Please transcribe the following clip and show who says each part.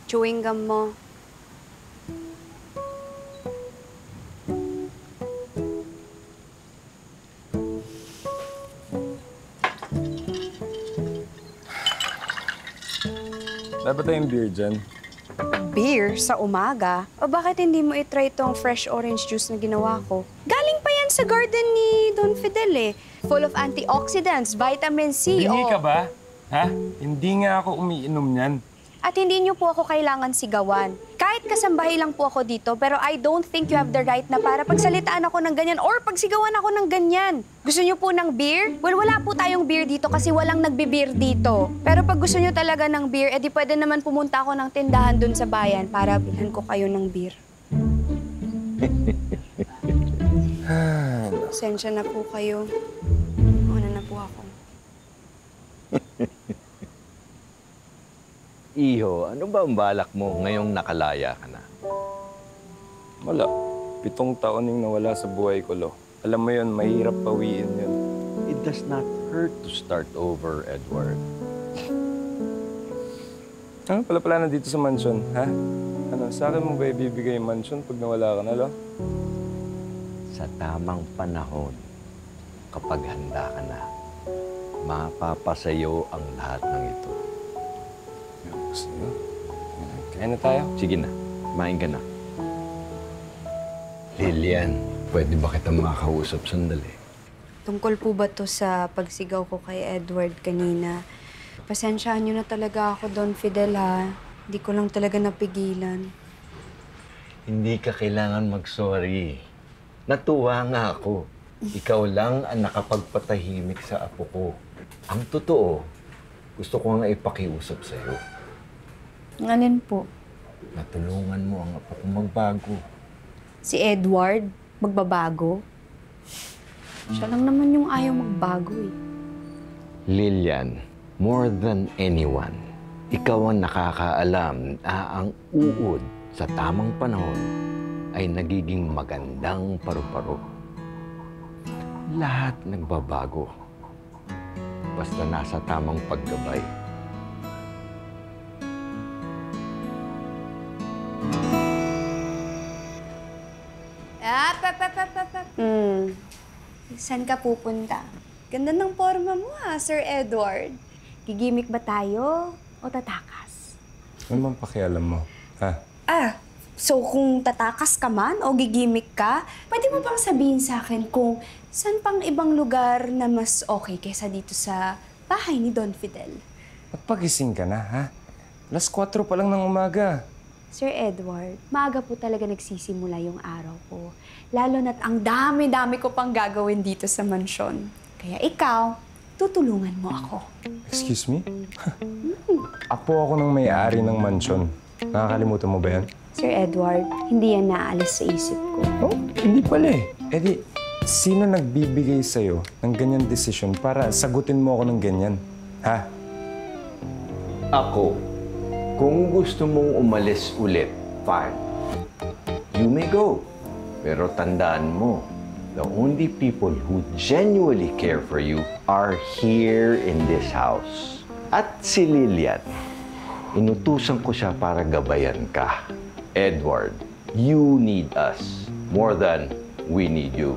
Speaker 1: chewing gum mo.
Speaker 2: Dapat tayong beer dyan.
Speaker 1: Beer sa umaga? O bakit hindi mo i-try itong fresh orange juice na ginawa ko? Galing pa yan sa garden ni Don Fidel eh. Full of antioxidants, vitamin C,
Speaker 2: Bingi ka ba? Ha? Hindi nga ako umiinom niyan.
Speaker 1: At hindi niyo po ako kailangan sigawan. Kahit kasambahay lang po ako dito, pero I don't think you have the right na para pagsalitaan ako ng ganyan or pagsigawan ako ng ganyan. Gusto niyo po ng beer? Well, wala po tayong beer dito kasi walang nagbe-beer dito. Pero pag gusto niyo talaga ng beer, edi pwede naman pumunta ako ng tindahan dun sa bayan para bilhan ko kayo ng beer. Pasensya na po kayo. Una na po ako.
Speaker 3: Iho, ano ba ang balak mo ngayong nakalaya ka na?
Speaker 2: Wala. 7 taon yung nawala sa buhay ko, Lo. Alam mo yun, mahirap pawiin yun.
Speaker 3: It does not hurt to start over, Edward.
Speaker 2: Ano pala nandito sa mansyon, ha? Ano, sa akin mo ba ibibigay yung mansyon pag nawala ka na, Lo?
Speaker 3: Sa tamang panahon, kapag handa ka na, mapapasayo ang lahat ng ito.
Speaker 2: Gusto nyo? Kaya na tayo?
Speaker 3: Sige na, kumain ka na. Lilian, pwede ba kita makakausap sandali?
Speaker 1: Tungkol po ba to sa pagsigaw ko kay Edward kanina? Pasensyahan niyo na talaga ako, Don Fidel, ha? Hindi ko lang talaga napigilan.
Speaker 3: Hindi ka kailangan mag-sorry. Natuwa nga ako. Ikaw lang ang nakapagpatahimik sa apo ko. Ang totoo, gusto ko nga ipakiusap sa'yo.
Speaker 1: Alin po?
Speaker 3: Natulungan mo ang apo kong magbago.
Speaker 1: Si Edward? Magbabago? Siya lang naman yung ayaw magbago, eh.
Speaker 3: Lilian, more than anyone, ikaw ang nakakaalam na ang uod sa tamang panahon ay nagiging magandang paru-paro. Lahat nagbabago. Basta nasa tamang paggabay.
Speaker 1: Saan ka pupunta? Ganda ng forma mo, ha, Sir Edward. Gigimik ba tayo o tatakas?
Speaker 2: Ano bang pakialam mo, ha?
Speaker 1: So kung tatakas ka man o gigimik ka, pwede mo bang sabihin sa akin kung saan pang ibang lugar na mas okay kaysa dito sa bahay ni Don Fidel?
Speaker 2: Magpagising ka na, ha? 4:00 pa lang ng umaga.
Speaker 1: Sir Edward, maaga po talaga nagsisimula yung araw ko. Lalo na't ang dami-dami ko pang gagawin dito sa mansyon. Kaya ikaw, tutulungan mo ako.
Speaker 2: Excuse me? Apo ako ng may-ari ng mansyon. Nakakalimutan mo ba yan?
Speaker 1: Sir Edward, hindi yan naalis sa isip ko.
Speaker 2: Oh, hindi pala eh. Eh di, sino nagbibigay sa'yo ng ganyan desisyon para sagutin mo ako ng ganyan? Ha?
Speaker 3: Ako, kung gusto mong umalis ulit, fine. You may go. Pero tandaan mo, the only people who genuinely care for you are here in this house. At si Lilian, inutusan ko siya para gabayan ka. Edward, you need us more than we need you.